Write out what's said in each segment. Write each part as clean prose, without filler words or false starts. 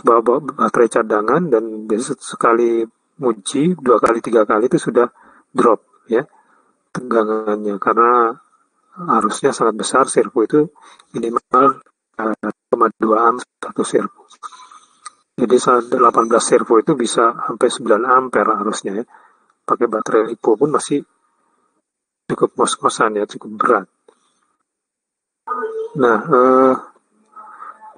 bawa baterai cadangan, dan biasanya sekali uji 2 kali 3 kali itu sudah drop ya tegangannya, karena arusnya sangat besar. Servo itu minimal 0,2 amp satu servo. Jadi 18 servo itu bisa sampai 9 ampere arusnya ya. Pakai baterai lipo pun masih cukup ngos-ngosan ya, cukup berat. Nah,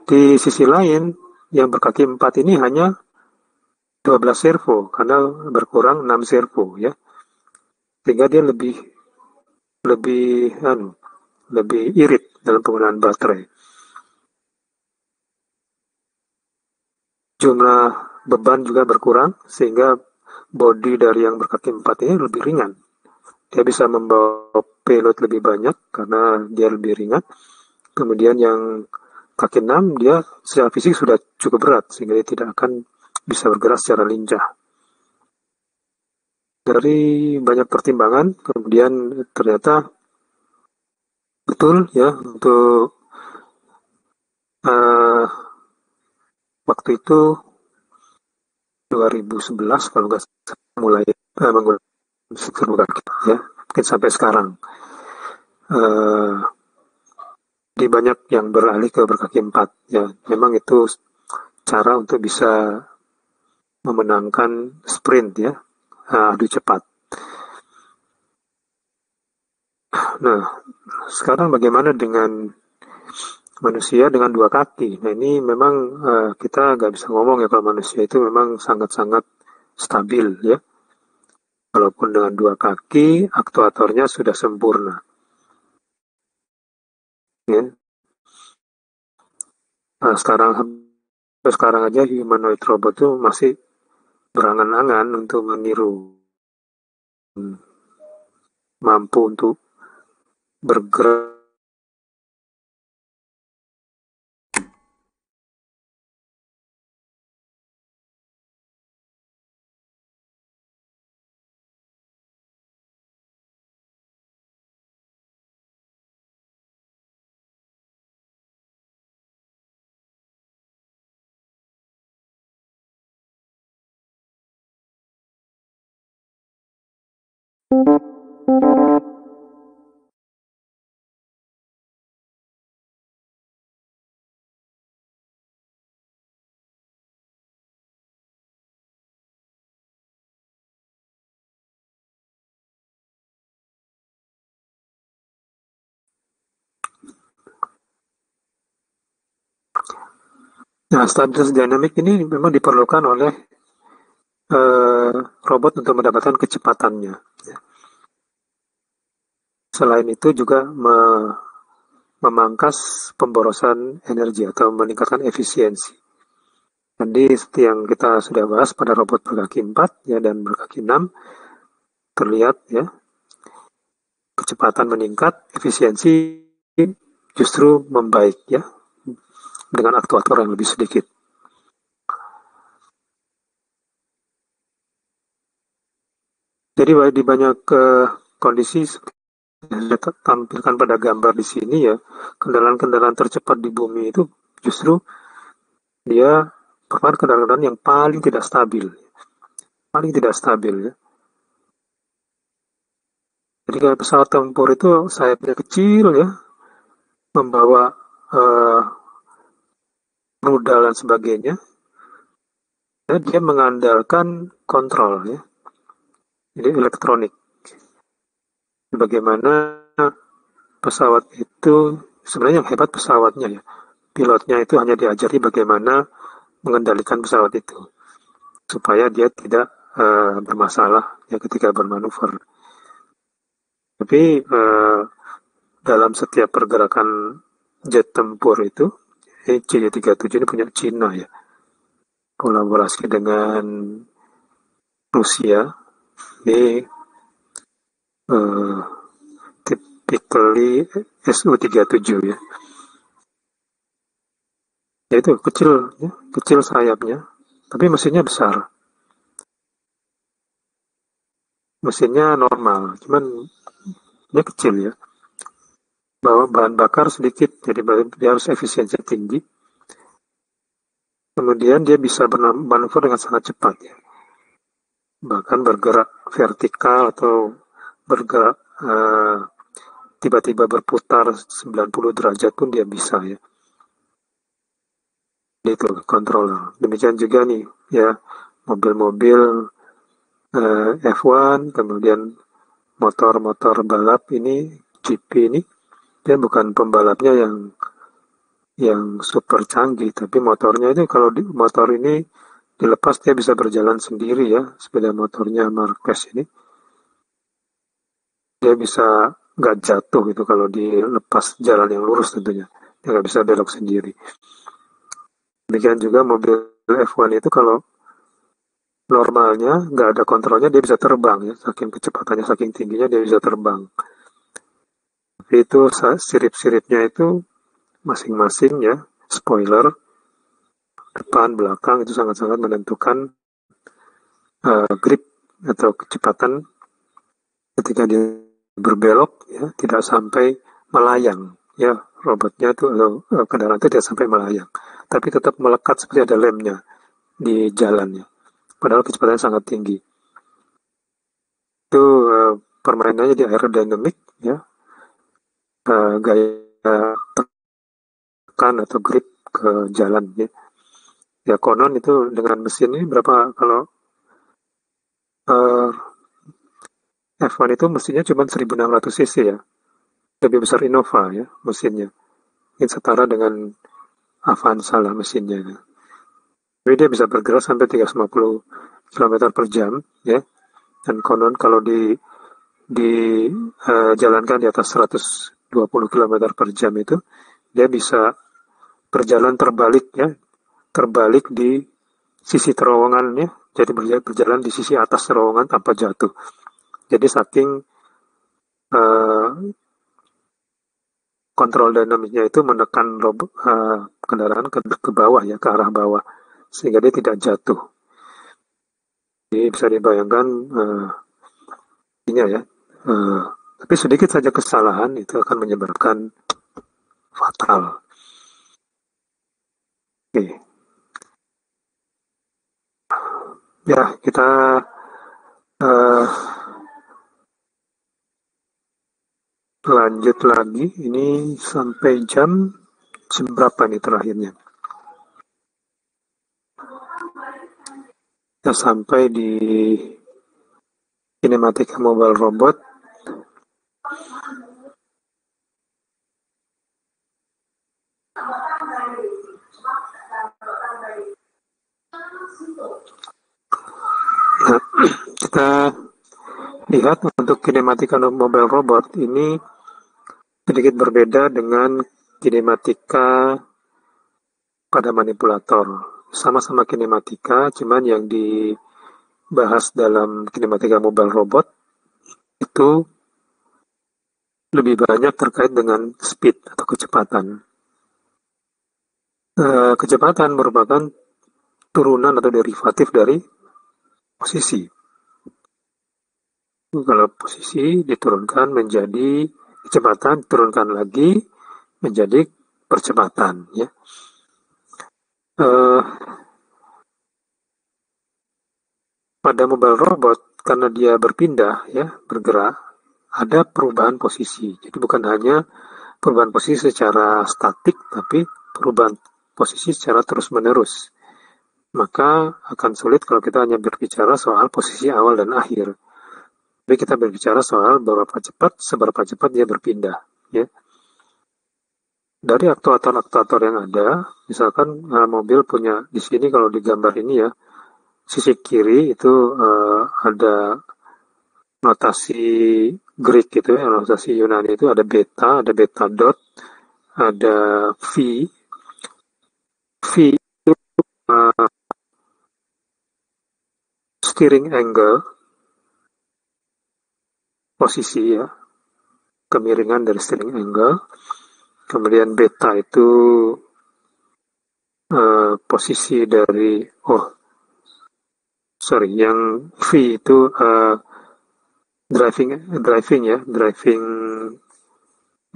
di sisi lain yang berkaki 4 ini hanya 12 servo karena berkurang 6 servo ya. Sehingga dia lebih lebih irit dalam penggunaan baterai. Jumlah beban juga berkurang sehingga bodi dari yang berkaki 4 ini lebih ringan. Dia bisa membawa payload lebih banyak karena dia lebih ringan. Kemudian yang kaki 6 dia secara fisik sudah cukup berat sehingga dia tidak akan bisa bergerak secara lincah. Dari banyak pertimbangan, kemudian ternyata betul ya untuk waktu itu 2011 kalau nggak mulai menggunakan struktur berkaki ya, mungkin sampai sekarang di banyak yang beralih ke berkaki 4 ya. Memang itu cara untuk bisa memenangkan sprint ya, adu cepat. Nah, sekarang bagaimana dengan manusia dengan 2 kaki? Nah, ini memang kita nggak bisa ngomong ya kalau manusia itu memang sangat-sangat stabil ya. Walaupun dengan 2 kaki, aktuatornya sudah sempurna. Ya. Nah, sekarang aja humanoid robot itu masih berangan-angan untuk meniru, mampu untuk bergerak. Nah, stabilitas dinamik ini memang diperlukan oleh robot untuk mendapatkan kecepatannya. Selain itu juga memangkas pemborosan energi atau meningkatkan efisiensi. Jadi seperti yang kita sudah bahas pada robot berkaki 4 ya dan berkaki 6, terlihat ya kecepatan meningkat, efisiensi justru membaik ya dengan aktuator yang lebih sedikit. Jadi di banyak kondisi saya tampilkan pada gambar di sini ya, kendaraan-kendaraan tercepat di bumi itu justru dia merupakan kendaraan yang paling tidak stabil ya. Jadi kayak pesawat tempur itu sayapnya kecil ya, membawa rudal dan sebagainya. Ya, dia mengandalkan kontrol ya, jadi elektronik. Bagaimana pesawat itu sebenarnya yang hebat pesawatnya ya, pilotnya itu hanya diajari bagaimana mengendalikan pesawat itu supaya dia tidak bermasalah ya ketika bermanuver. Tapi dalam setiap pergerakan jet tempur itu, CJ-37 ini punya Cina ya, kolaborasi dengan Rusia. Ini typically Su-37 ya. Ya itu kecil sayapnya, tapi mesinnya besar. Mesinnya normal, cuman dia kecil ya. Bawa bahan bakar sedikit, jadi dia harus efisiensi tinggi. Kemudian dia bisa bermanuver dengan sangat cepat ya. Bahkan bergerak vertikal atau bergerak tiba-tiba berputar 90 derajat pun dia bisa ya. Itu controller. Demikian juga nih ya, mobil-mobil F1, kemudian motor-motor balap ini, GP ini, dia bukan pembalapnya yang super canggih, tapi motornya itu kalau motor ini dilepas dia bisa berjalan sendiri ya, sepeda motornya Marquez ini, dia bisa nggak jatuh itu kalau dilepas jalan yang lurus tentunya, dia nggak bisa belok sendiri. Demikian juga mobil F1 itu kalau normalnya nggak ada kontrolnya dia bisa terbang ya, saking kecepatannya, saking tingginya dia bisa terbang. Tapi itu sirip-siripnya itu masing-masing ya, spoiler depan belakang itu sangat-sangat menentukan grip atau kecepatan ketika dia berbelok ya, tidak sampai melayang ya, robotnya itu kendaraan itu tidak sampai melayang, tapi tetap melekat seperti ada lemnya di jalannya, padahal kecepatannya sangat tinggi. Itu permainannya di aerodynamic ya, gaya tekan atau grip ke jalan ya. Ya konon itu dengan mesin ini berapa, kalau F1 itu mesinnya cuma 1600 cc ya, lebih besar Innova ya mesinnya, mungkin setara dengan Avanza lah mesinnya. Jadi dia bisa bergerak sampai 350 km per jam ya, dan konon kalau jalankan di atas 120 km per jam itu dia bisa berjalan terbalik ya, terbalik di sisi terowongannya, jadi berjalan di sisi atas terowongan tanpa jatuh. Jadi saking kontrol dinamiknya itu menekan kendaraan ke bawah ya, ke arah bawah, sehingga dia tidak jatuh. Jadi bisa dibayangkan ini ya, tapi sedikit saja kesalahan itu akan menyebabkan fatal. Oke. Ya, kita lanjut lagi. Ini sampai jam berapa nih terakhirnya? Kita sampai di Kinematica Mobile Robot. Nah, kita lihat untuk Kinematica Mobile Robot ini sedikit berbeda dengan kinematika pada manipulator. Sama-sama kinematika, cuman yang dibahas dalam kinematika mobile robot itu lebih banyak terkait dengan speed atau kecepatan. Kecepatan merupakan turunan atau derivatif dari posisi. Kalau posisi diturunkan menjadi kecepatan, diturunkan lagi menjadi percepatan ya. Pada mobile robot karena dia berpindah ya, bergerak, ada perubahan posisi. Jadi bukan hanya perubahan posisi secara statik, tapi perubahan posisi secara terus-menerus. Maka akan sulit kalau kita hanya berbicara soal posisi awal dan akhir. Tapi kita berbicara soal seberapa cepat dia berpindah ya. Dari aktuator-aktuator yang ada, misalkan mobil punya di sini, kalau di gambar ini ya, sisi kiri itu ada notasi Greek gitu ya, notasi Yunani itu ada beta dot, ada V. V itu steering angle, posisi ya, kemiringan dari steering angle. Kemudian beta itu posisi dari yang V itu driving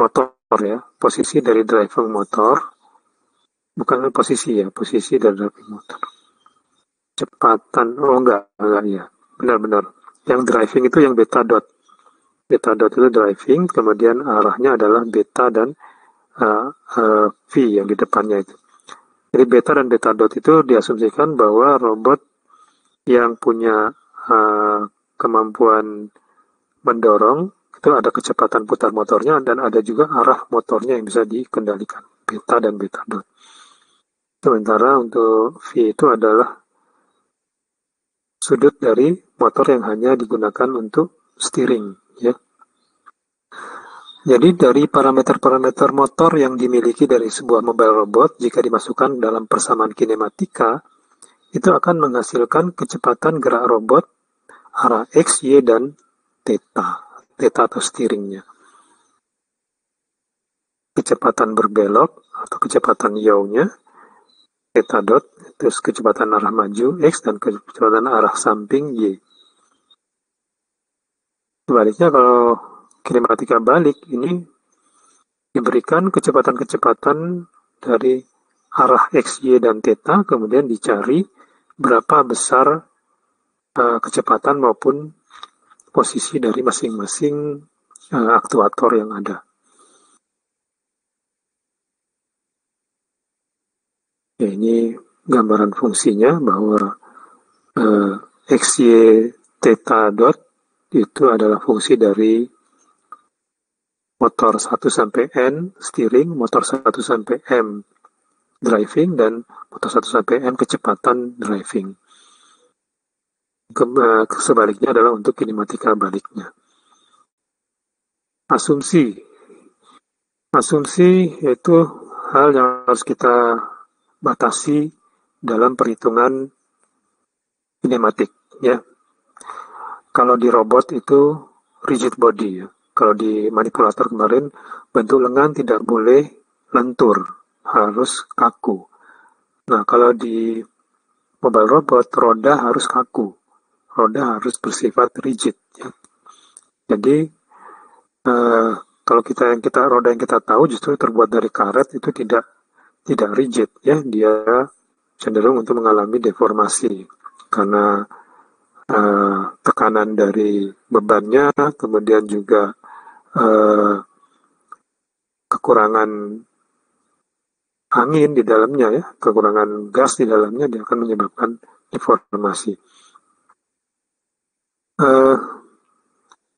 motor ya, posisi dari driving motor. Bukan posisi ya, posisi dari driving motor. Kecepatan, oh enggak ya. Benar-benar. Yang driving itu yang beta dot. Beta dot itu driving, kemudian arahnya adalah beta dan V yang di depannya itu. Jadi beta dan beta dot itu diasumsikan bahwa robot yang punya kemampuan mendorong itu ada kecepatan putar motornya dan ada juga arah motornya yang bisa dikendalikan, beta dan beta dot. Sementara untuk V itu adalah sudut dari motor yang hanya digunakan untuk steering, ya. Jadi dari parameter-parameter motor yang dimiliki dari sebuah mobile robot jika dimasukkan dalam persamaan kinematika, itu akan menghasilkan kecepatan gerak robot arah X, Y, dan theta. Theta atau steeringnya. Kecepatan berbelok atau kecepatan yaw-nya, theta dot, terus kecepatan arah maju X dan kecepatan arah samping Y. Sebaliknya kalau kinematika balik ini diberikan kecepatan-kecepatan dari arah X, Y, dan theta, kemudian dicari berapa besar kecepatan maupun posisi dari masing-masing aktuator yang ada. Ya, ini gambaran fungsinya bahwa X, Y, theta dot itu adalah fungsi dari motor 1 sampai N steering, motor 1 sampai M driving, dan motor 1 sampai M kecepatan driving. Sebaliknya adalah untuk kinematika baliknya. Asumsi. Asumsi yaitu hal yang harus kita batasi dalam perhitungan kinematik, ya. Kalau di robot itu rigid body, ya. Kalau di manipulator kemarin bentuk lengan tidak boleh lentur, harus kaku. Nah, kalau di mobile robot roda harus kaku, roda harus bersifat rigid, ya. Jadi kalau roda yang kita tahu justru terbuat dari karet itu tidak rigid, ya. Dia cenderung untuk mengalami deformasi karena tekanan dari bebannya, kemudian juga kekurangan angin di dalamnya, ya, kekurangan gas di dalamnya, dia akan menyebabkan deformasi.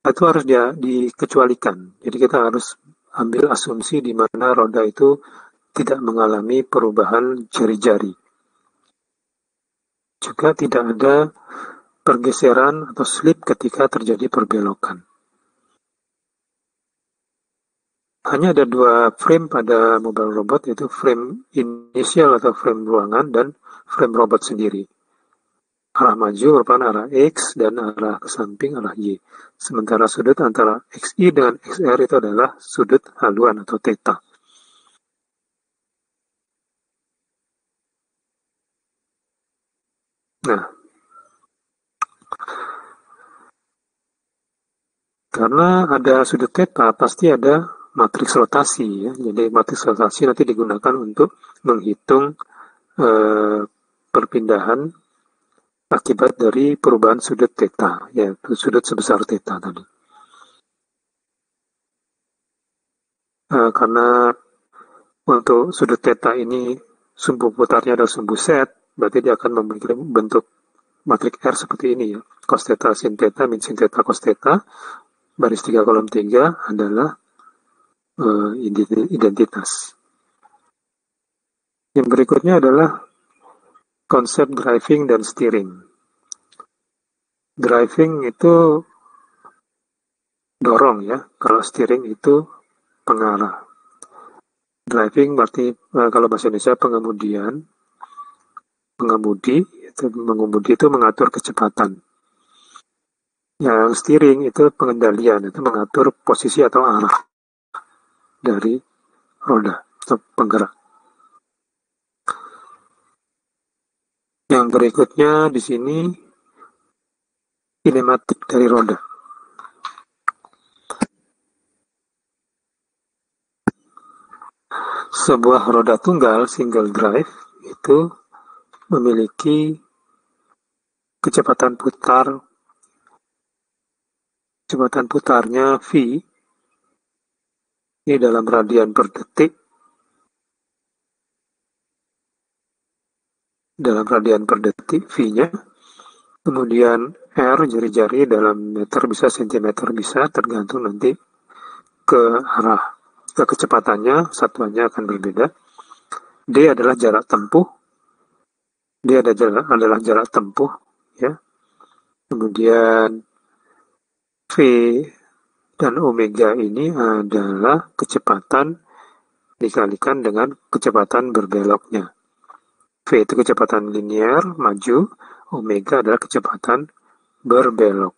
Itu harus dikecualikan. Jadi kita harus ambil asumsi di mana roda itu tidak mengalami perubahan jari-jari. Juga tidak ada pergeseran atau slip ketika terjadi perbelokan. Hanya ada 2 frame pada mobile robot, yaitu frame inisial atau frame ruangan dan frame robot sendiri. Arah maju merupakan arah X dan arah ke samping arah Y. Sementara sudut antara XY dengan XR itu adalah sudut haluan atau theta. Nah, karena ada sudut theta, pasti ada matriks rotasi, ya. Jadi matriks rotasi nanti digunakan untuk menghitung perpindahan akibat dari perubahan sudut theta, yaitu sudut sebesar theta tadi. Karena untuk sudut theta ini sumbu putarnya adalah sumbu set, berarti dia akan memiliki bentuk matriks R seperti ini, ya. Cos theta, sin theta, min sin theta, cos theta, baris 3 kolom 3 adalah identitas. Yang berikutnya adalah konsep driving dan steering. Driving itu dorong, ya. Kalau steering itu pengarah. Driving berarti kalau bahasa Indonesia mengemudi itu mengatur kecepatan. Yang steering itu pengendalian, itu mengatur posisi atau arah dari roda atau penggerak. Yang berikutnya di sini kinematik dari roda. Sebuah roda tunggal single drive itu memiliki kecepatan putarnya V ini dalam radian per detik, V-nya, kemudian R jari-jari dalam meter bisa, sentimeter bisa, tergantung nanti ke kecepatannya, satuannya akan berbeda. D adalah jarak tempuh, ya. Kemudian V dan omega ini adalah kecepatan dikalikan dengan kecepatan berbeloknya. V itu kecepatan linear, maju, omega adalah kecepatan berbelok.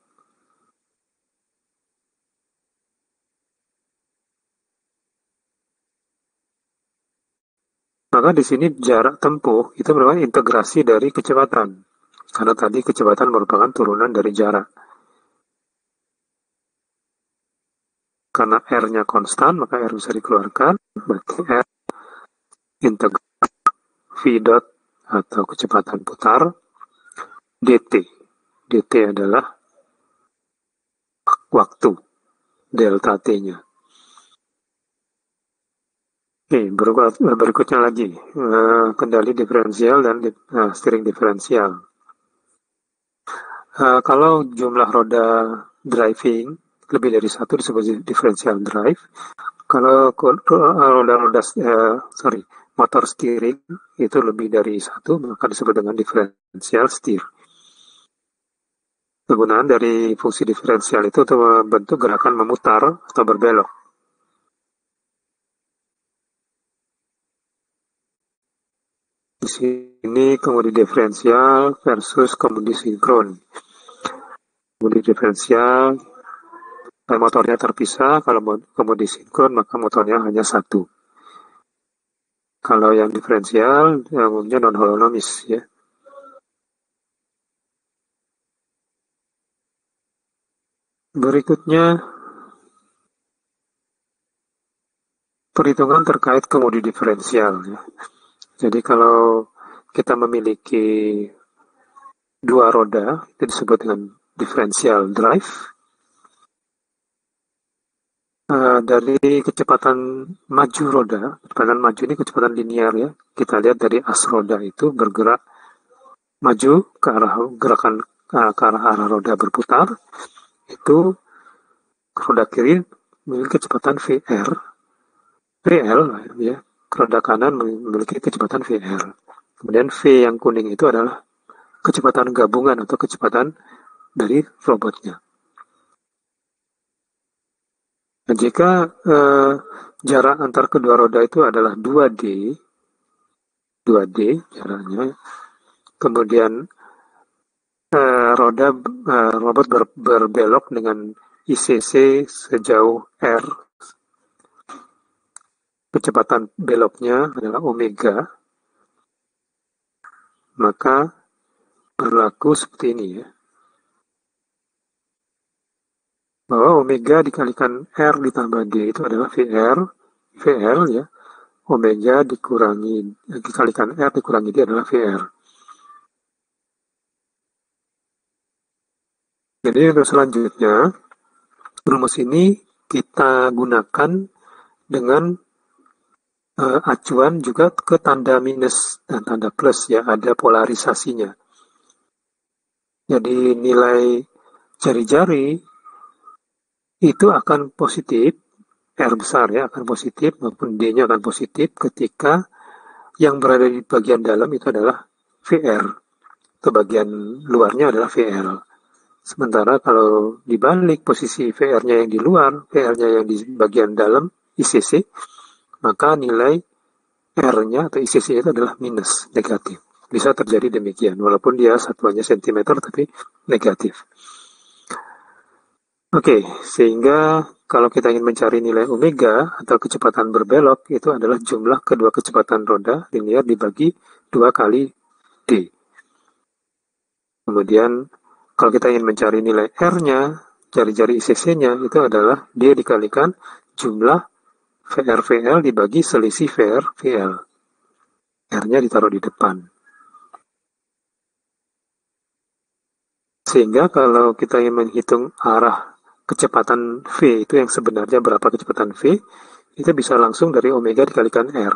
Maka di sini jarak tempuh itu merupakan integrasi dari kecepatan. Karena tadi kecepatan merupakan turunan dari jarak. Karena R-nya konstan, maka R bisa dikeluarkan. Berarti R integrasi V dot atau kecepatan putar dt. dt adalah waktu, delta T-nya. Oke, berikutnya lagi, kendali diferensial dan steering diferensial. Kalau jumlah roda driving lebih dari satu disebut differential drive. Kalau motor steering itu lebih dari satu, maka disebut dengan differential steer. Kegunaan dari fungsi diferensial itu untuk membentuk gerakan memutar atau berbelok. Di sini kemudi diferensial versus kemudi sinkron. Kemudi diferensial, motornya terpisah. Kalau kemudi sinkron, maka motornya hanya satu. Kalau yang diferensial, umumnya non-holonomis, ya. Berikutnya, perhitungan terkait kemudi diferensial, ya. Jadi kalau kita memiliki dua roda, itu disebut dengan differential drive. Dari kecepatan maju roda, kecepatan maju ini kecepatan linear, ya. Kita lihat dari as roda itu bergerak maju ke arah arah roda berputar, itu roda kiri memiliki kecepatan VL, ya. Roda kanan memiliki kecepatan VR. Kemudian V yang kuning itu adalah kecepatan gabungan atau kecepatan dari robotnya. Nah, jika jarak antar kedua roda itu adalah 2D jaraknya, kemudian robot berbelok dengan ICC sejauh R, kecepatan beloknya adalah omega, maka berlaku seperti ini, ya. Bahwa omega dikalikan R ditambah D itu adalah VL, ya. Omega dikalikan R dikurangi D adalah VR. Jadi untuk selanjutnya, rumus ini kita gunakan dengan acuan juga ke tanda minus dan tanda plus, ya, ada polarisasinya. Jadi nilai jari-jari itu akan positif, R besar, ya, akan positif, maupun D-nya akan positif ketika yang berada di bagian dalam itu adalah VR, atau bagian luarnya adalah VL. Sementara kalau dibalik posisi VR-nya yang di luar, VR-nya yang di bagian dalam ICC, maka nilai R-nya atau ICC itu adalah minus, negatif. Bisa terjadi demikian, walaupun dia satuannya sentimeter, tapi negatif. Oke, sehingga kalau kita ingin mencari nilai omega atau kecepatan berbelok, itu adalah jumlah kedua kecepatan roda linear dibagi 2 kali D. Kemudian kalau kita ingin mencari nilai R-nya, jari-jari ICC-nya itu adalah D dikalikan jumlah VR VL dibagi selisih VR VL. R-nya ditaruh di depan. Sehingga kalau kita ingin menghitung arah kecepatan V itu yang sebenarnya berapa kecepatan V, kita bisa langsung dari omega dikalikan R.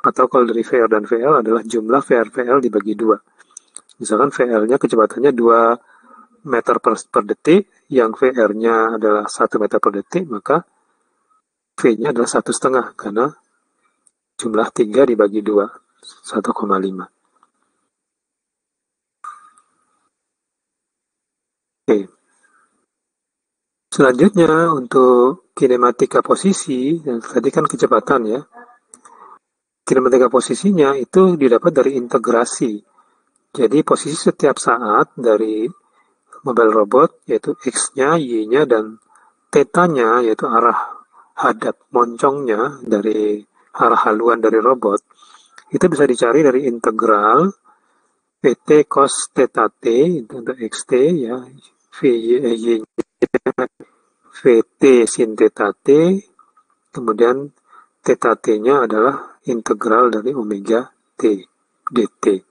Atau kalau dari VR dan VL adalah jumlah VR VL dibagi 2. Misalkan VL-nya kecepatannya 2 meter per detik, yang VR-nya adalah 1 meter per detik, maka V-nya adalah 1,5 karena jumlah 3 dibagi 2, 1,5. Oke. Selanjutnya untuk kinematika posisi, yang tadi kan kecepatan ya. Kinematika posisinya itu didapat dari integrasi. Jadi posisi setiap saat dari mobile robot yaitu X-nya, Y-nya, dan theta-nya yaitu arah hadap moncongnya dari arah haluan dari robot itu bisa dicari dari integral Pt cos theta t itu untuk xt ya, y Vt sin theta t, kemudian theta t-nya adalah integral dari omega t dt.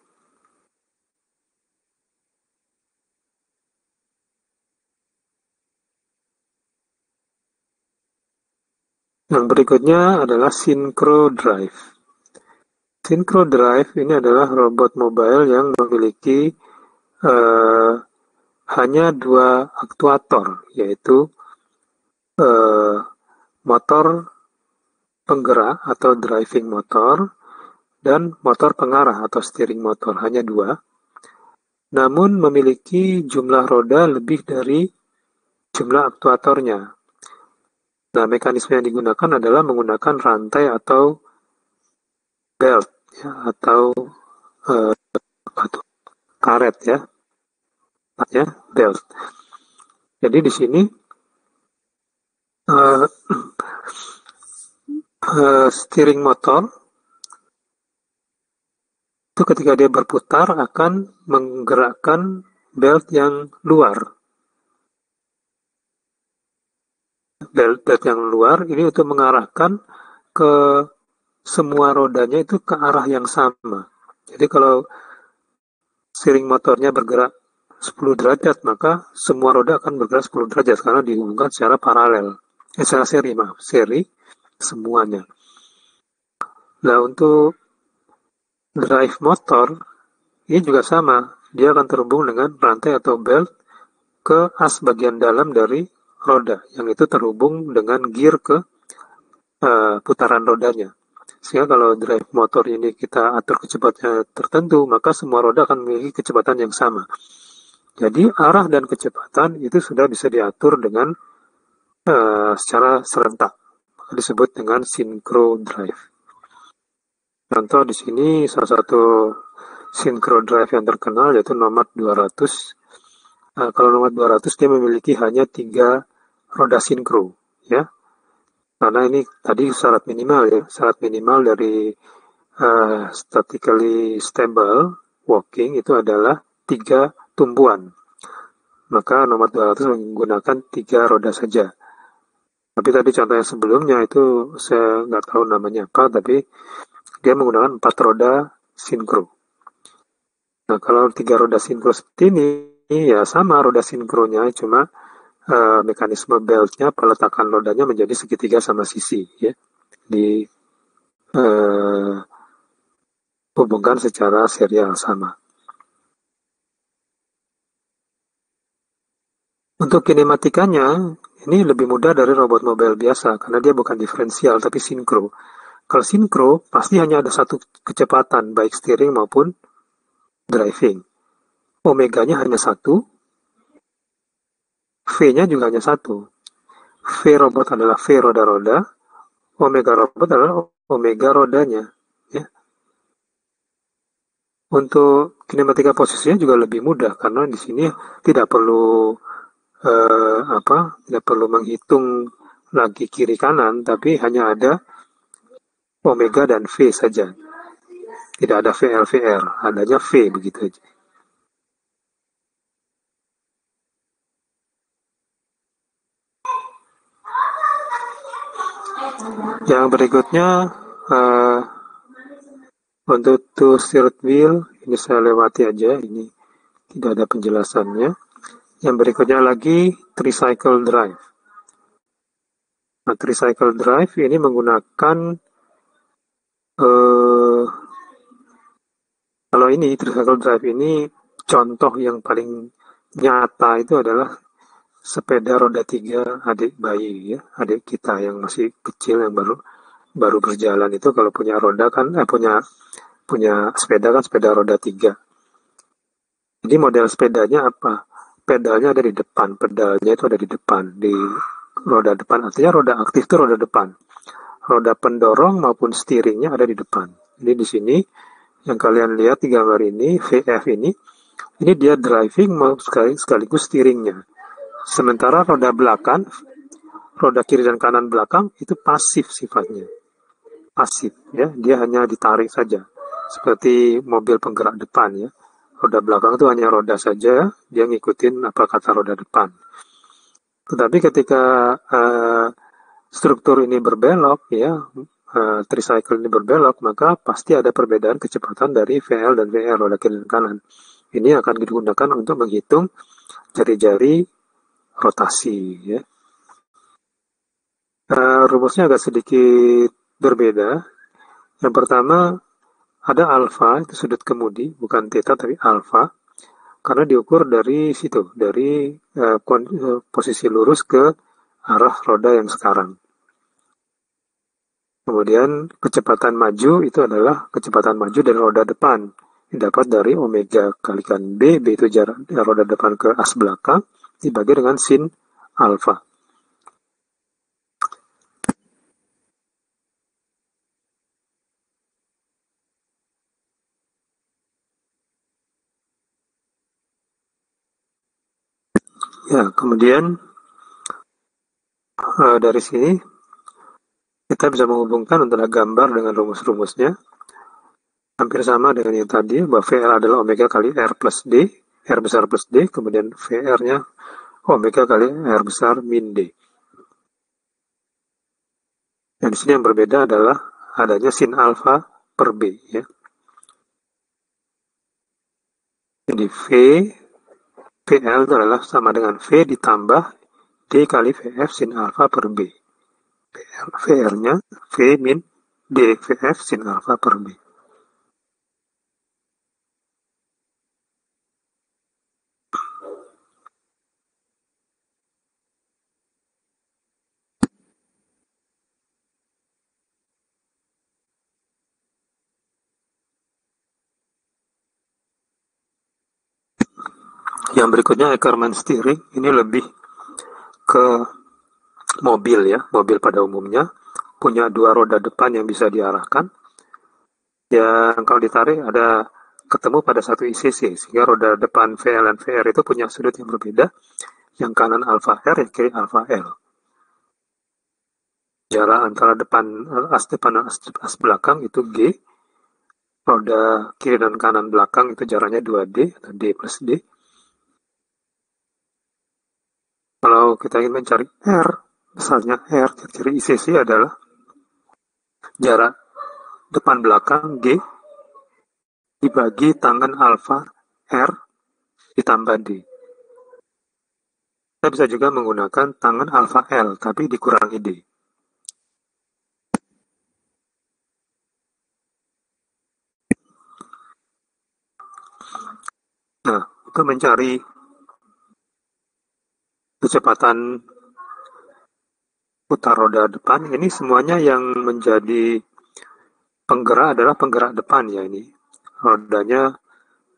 Yang berikutnya adalah synchro drive. Synchro drive ini adalah robot mobile yang memiliki eh, hanya 2 aktuator, yaitu eh, motor penggerak atau driving motor dan motor pengarah atau steering motor, hanya 2. Namun memiliki jumlah roda lebih dari jumlah aktuatornya. Nah, mekanisme yang digunakan adalah menggunakan rantai atau belt ya, atau eh, karet ya, belt. Jadi di sini uh, steering motor itu ketika dia berputar akan menggerakkan belt yang luar. Belt yang luar ini untuk mengarahkan ke semua rodanya itu ke arah yang sama. Jadi kalau steering motornya bergerak 10 derajat, maka semua roda akan bergerak 10 derajat karena dihubungkan secara paralel. Secara seri semuanya. Nah, untuk drive motor ini juga sama. Dia akan terhubung dengan rantai atau belt ke as bagian dalam dari roda, yang itu terhubung dengan gear ke putaran rodanya. Sehingga kalau drive motor ini kita atur kecepatan tertentu, maka semua roda akan memiliki kecepatan yang sama. Jadi arah dan kecepatan itu sudah bisa diatur dengan secara serentak. Disebut dengan synchro drive. Contoh di sini salah satu synchro drive yang terkenal yaitu Nomad 200. Kalau Nomad 200 dia memiliki hanya 3 roda sinkro ya. Karena ini tadi syarat minimal ya, syarat minimal dari statically stable walking itu adalah 3 tumpuan. Maka Nomad 200 menggunakan 3 roda saja. Tapi tadi contoh yang sebelumnya itu saya nggak tahu namanya apa, tapi dia menggunakan 4 roda sinkro. Nah, kalau 3 roda sinkro seperti ini, ya sama roda sinkronya, cuma mekanisme beltnya, peletakan rodanya menjadi segitiga sama sisi, ya, dihubungkan secara serial sama. Untuk kinematikanya, ini lebih mudah dari robot mobile biasa, karena dia bukan diferensial, tapi sinkro. Kalau sinkro, pasti hanya ada satu kecepatan, baik steering maupun driving. Omeganya hanya satu, V-nya juga hanya satu. V robot adalah V roda-roda, omega robot adalah omega rodanya. Ya. Untuk kinematika posisinya juga lebih mudah karena di sini tidak perlu tidak perlu menghitung lagi kiri kanan, tapi hanya ada omega dan V saja. Tidak ada VLVR, adanya V begitu aja. Yang berikutnya uh, untuk two steered wheel, ini saya lewati aja, ini tidak ada penjelasannya. Yang berikutnya lagi tricycle drive. Nah, tricycle drive ini menggunakan uh, kalau ini tricycle drive ini contoh yang paling nyata itu adalah sepeda roda 3 adik bayi ya, adik kita yang masih kecil yang baru baru berjalan itu kalau punya roda kan punya punya sepeda kan sepeda roda 3. Jadi model sepedanya apa? Pedalnya ada di depan, pedalnya itu ada di depan, di roda depan. Artinya roda aktif itu roda depan. Roda pendorong maupun steeringnya ada di depan. Jadi di sini yang kalian lihat di gambar ini, VF ini dia driving sekaligus steeringnya. Sementara roda belakang, roda kiri dan kanan belakang itu pasif sifatnya. Pasif ya, dia hanya ditarik saja. Seperti mobil penggerak depan ya. Roda belakang itu hanya roda saja, dia ngikutin apa kata roda depan. Tetapi ketika struktur ini berbelok ya, tricycle ini berbelok, maka pasti ada perbedaan kecepatan dari VL dan VR, roda kiri dan kanan. Ini akan digunakan untuk menghitung jari-jari rotasi ya. Rumusnya agak sedikit berbeda. Yang pertama ada alfa, itu sudut kemudi, bukan theta tapi alfa, karena diukur dari situ, dari posisi lurus ke arah roda yang sekarang. Kemudian kecepatan maju itu adalah kecepatan maju dari roda depan, didapat dari omega kalikan B, B itu jarak roda depan ke as belakang, dibagi dengan sin alfa. Ya, kemudian dari sini kita bisa menghubungkan antara gambar dengan rumus-rumusnya. Hampir sama dengan yang tadi, bahwa VR adalah omega kali R plus D, R besar plus D, kemudian VR-nya omega kali R besar min D. Dan di sini yang berbeda adalah adanya sin alfa per B. Ya. Jadi VL itu adalah sama dengan V ditambah D kali VF sin alfa per B. VR-nya V min D VF sin alfa per B. Yang berikutnya Ackermann steering, ini lebih ke mobil ya, mobil pada umumnya punya dua roda depan yang bisa diarahkan. Yang kalau ditarik ada ketemu pada satu ICC, sehingga roda depan VL dan VR itu punya sudut yang berbeda. Yang kanan alfa R, yang kiri alfa L. Jarak antara depan dan as belakang itu G. Roda kiri dan kanan belakang itu jaraknya 2D atau D plus D. Kalau kita ingin mencari R, misalnya R, kiri ICC adalah jarak depan belakang G dibagi tangan alfa R ditambah D. Kita bisa juga menggunakan tangan alfa L, tapi dikurangi D. Nah, untuk mencari kecepatan putar roda depan, ini semuanya yang menjadi penggerak adalah penggerak depan ya ini. Rodanya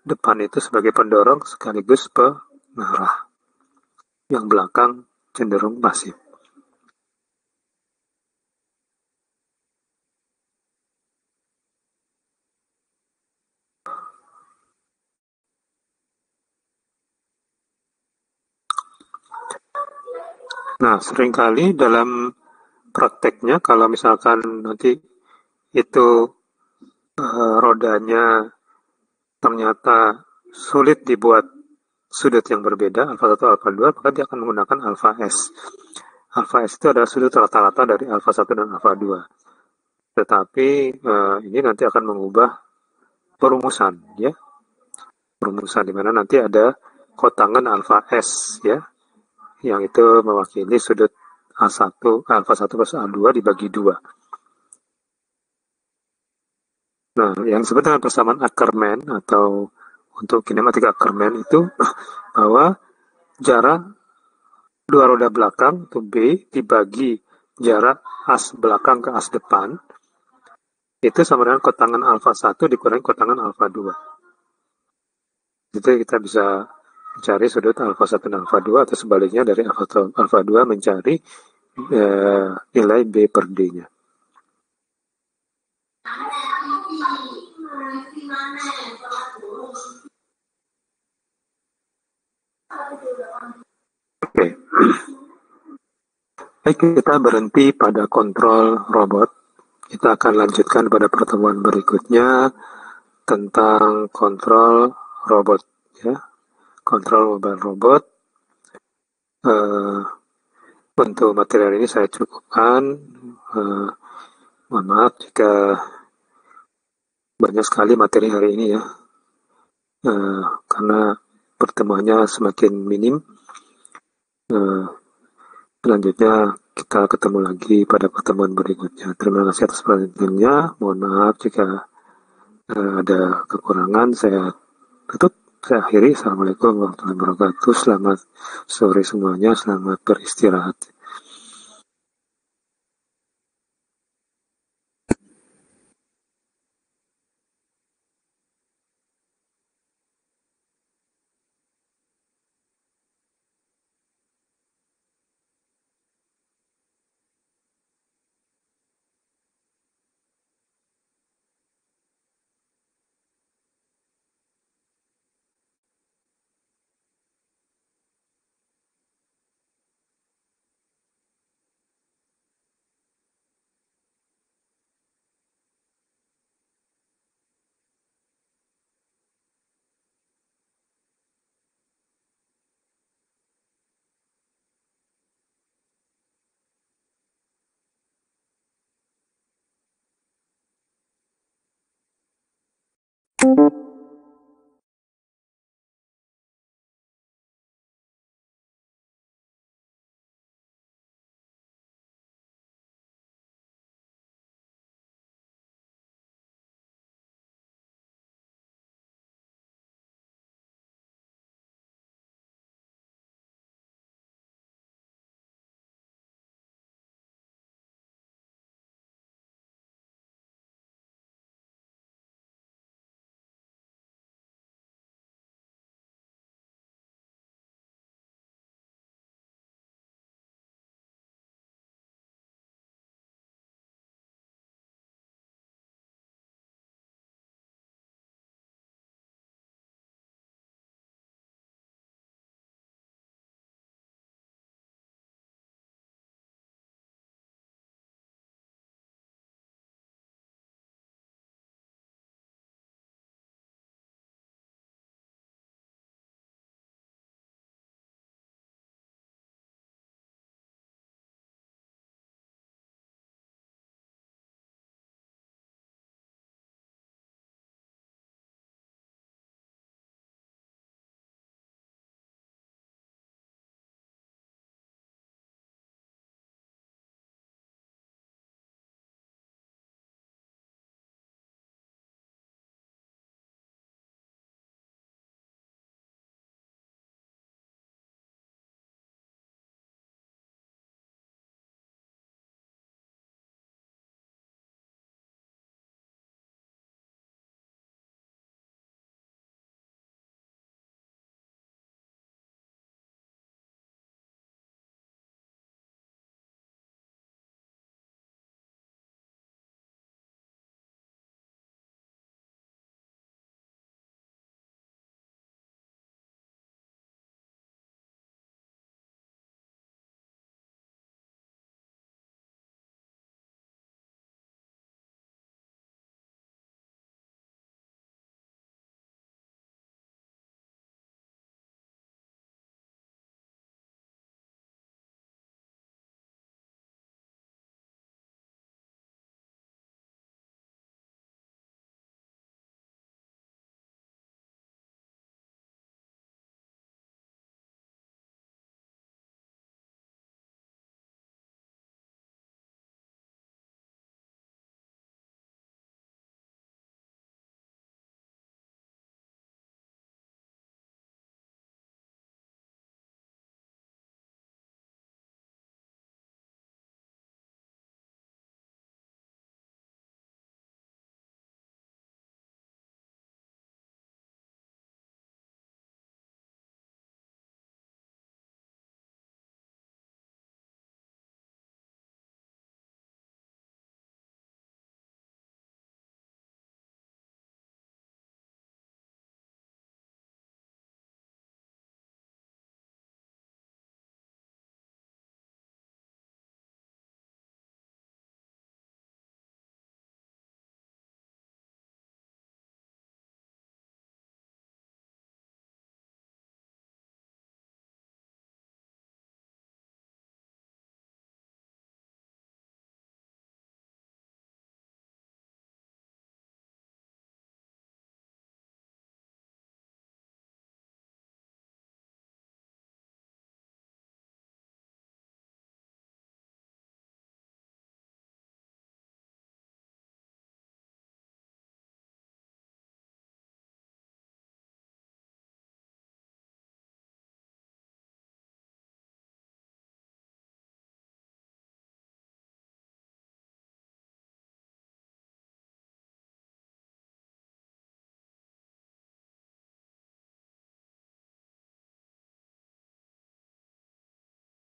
depan itu sebagai pendorong sekaligus pengarah. Yang belakang cenderung pasif. Nah, seringkali dalam prakteknya kalau misalkan nanti itu rodanya ternyata sulit dibuat sudut yang berbeda, alfa 1, alfa 2, maka dia akan menggunakan alfa S. Alfa S itu adalah sudut rata-rata dari alfa satu dan alfa 2. Tetapi ini nanti akan mengubah perumusan, ya. Perumusan di mana nanti ada kotangan alfa S, ya, yang itu mewakili sudut A1, alfa 1 plus A2 dibagi 2. Nah, yang disebut dengan persamaan Ackermann atau untuk kinematika Ackermann itu bahwa jarak dua roda belakang atau B dibagi jarak as belakang ke as depan itu sama dengan kotangan alfa 1 dikurangi kotangan alfa 2. Itu kita bisa mencari sudut alfa 1 dan alfa 2 atau sebaliknya dari alfa 2 mencari nilai B per D-nya. Oke. Baik, kita berhenti pada kontrol robot. Kita akan lanjutkan pada pertemuan berikutnya tentang kontrol robot, ya. Kontrol mobile robot. Untuk material ini saya cukupkan. Mohon maaf jika banyak sekali materi hari ini, ya. Karena pertemuannya semakin minim. Selanjutnya kita ketemu lagi pada pertemuan berikutnya. Terima kasih atas perhatiannya. Mohon maaf jika ada kekurangan. Saya tutup. Saya akhiri. Assalamualaikum warahmatullahi wabarakatuh. Selamat sore semuanya. Selamat beristirahat.